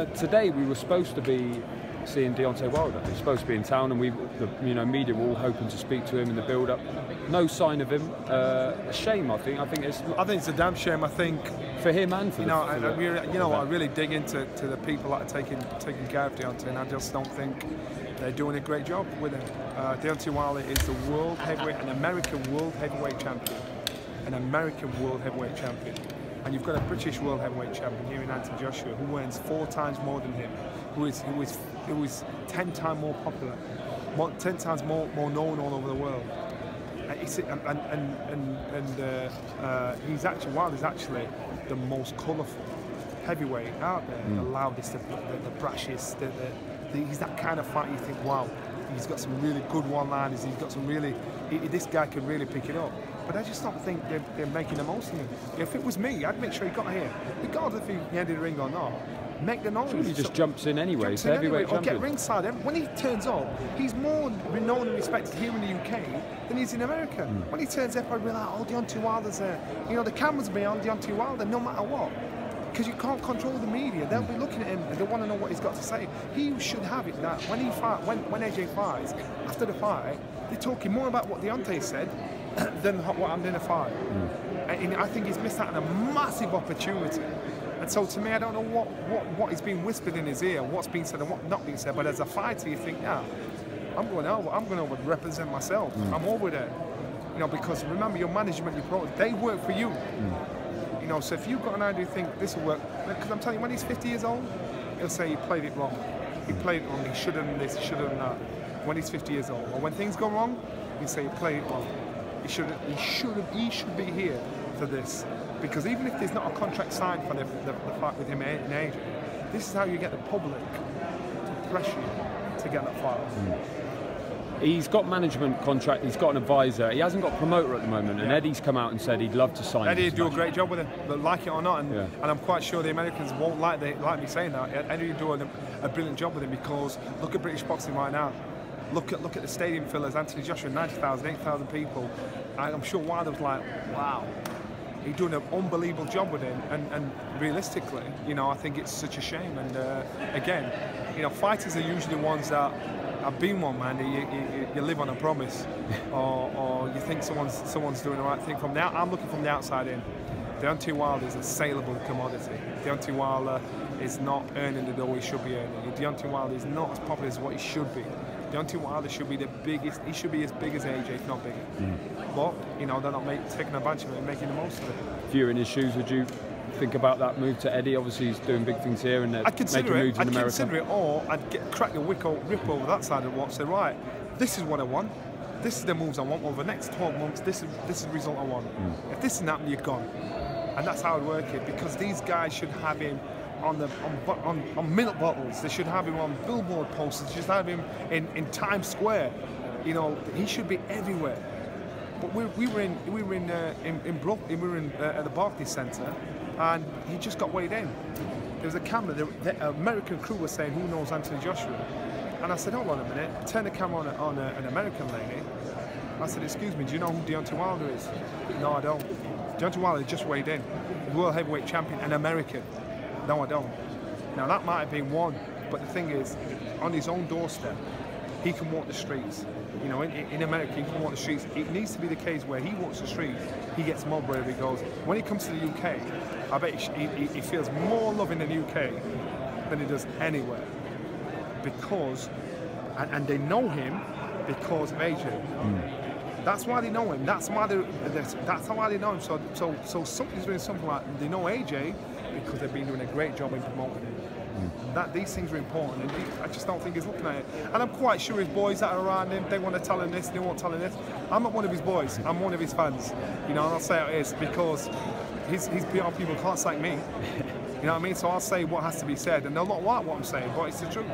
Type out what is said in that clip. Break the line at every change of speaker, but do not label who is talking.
Today we were supposed to be seeing Deontay Wilder. He was supposed to be in town, and the media were all hoping to speak to him in the build-up. No sign of him. A shame, I think. I think it's
a damn shame. I think
for him and for
I really dig into the people that are taking care of Deontay, and I just don't think they're doing a great job with him. Deontay Wilder is the an American world heavyweight champion, and you've got a British world heavyweight champion here in Anthony Joshua, who earns 4 times more than him, who is 10 times more popular, 10 times more known all over the world. Wilder's actually the most colourful heavyweight out there, the loudest, the brashest. He's that kind of fighter you think, wow, he's got some really good one-liners. He's got some really. This guy can really pick it up. But I just don't think they're making the most of him. If it was me, I'd make sure he got here, regardless if he entered the ring or not. Make the noise.
He just jumps in anyway. He's heavyweight champion.
Or get ringside. When he turns up, he's more renowned and respected here in the UK than he's in America. When he turns up, I'd be like, oh, Deontay Wilder's there. You know, the cameras will be on Deontay Wilder no matter what. Because you can't control the media. They'll be looking at him and they want to know what he's got to say. He should have it that when AJ fights, after the fight, they're talking more about what Deontay said than what I'm going to fight. And I think he's missed out on a massive opportunity. And so to me, I don't know what is being whispered in his ear, what's being said and what not being said. But as a fighter, you think, yeah, I'm going over to represent myself. I'm over there. You know, because remember, your management, your pro, they work for you. You know, so if you've got an idea, you think this will work. Because I'm telling you, when he's 50 years old, he'll say he played it wrong. He played it wrong. He should have done this. He should have done that. When he's 50 years old, or when things go wrong, he'll say he played it wrong. He should be here for this. Because even if there's not a contract signed for the fight with him in AJ, this is how you get the public to pressure you to get that fight.
He's got management contract, he's got an advisor, he hasn't got a promoter at the moment, and Eddie's come out and said he'd love to sign him.
Eddie'd do a great job with him, but like it or not, and I'm quite sure the Americans won't like me saying that. Eddie'd do a brilliant job with him, because look at British boxing right now. Look at the stadium fillers, Anthony Joshua, 90,000, 8,000 people. I'm sure Wilder was like, wow. He's doing an unbelievable job with him, and realistically, you know, I think it's such a shame. And again, you know, fighters are usually ones that have been one, man. You live on a promise, or you think someone's doing the right thing. I'm looking from the outside in. Deontay Wilder is a saleable commodity. Deontay Wilder is not earning the dough he should be earning. Deontay Wilder is not as popular as what he should be. Deontay Wilder should be the biggest. He should be as big as AJ, if not bigger. But you know, they're not taking advantage of it and making the most of it.
If you're in his shoes, would you think about that move to Eddie? Obviously, he's doing big things here, and making moves in America.
I'd consider it, or I'd crack the rip over that side of the wall and say, right, this is what I want. This is the moves I want over the next 12 months. This is the result I want. If this isn't happening, you're gone. And that's how I'd work it, because these guys should have him on milk bottles. They should have him on billboard posters. They should have him in Times Square. You know, he should be everywhere. But we were at the Barclays Centre, and he just got weighed in. There was a camera. The American crew was saying, "Who knows Anthony Joshua?" And I said, "Hold on a minute." I turned the camera on an American lady. I said, "Excuse me, do you know who Deontay Wilder is?" "No, I don't." Deontay Wilder just weighed in, world heavyweight champion, an American. "No, I don't." Now that might have been one, but the thing is, on his own doorstep, he can walk the streets. You know, in America, he can walk the streets. It needs to be the case where he walks the streets, he gets mobbed wherever he goes. When he comes to the UK, I bet he feels more love in the UK than he does anywhere. Because, and they know him because of AJ. That's why they know him. That's why they know him. So somebody's doing something like, they know AJ because they've been doing a great job in promoting him. These things are important, and I just don't think he's looking at it. And I'm quite sure his boys that are around him, they want to tell him this, they won't tell him this. I'm not one of his boys, I'm one of his fans. You know, and I'll say how it is, because his PR people can't sack me. You know what I mean? So I'll say what has to be said, and they'll not like what I'm saying, but it's the truth.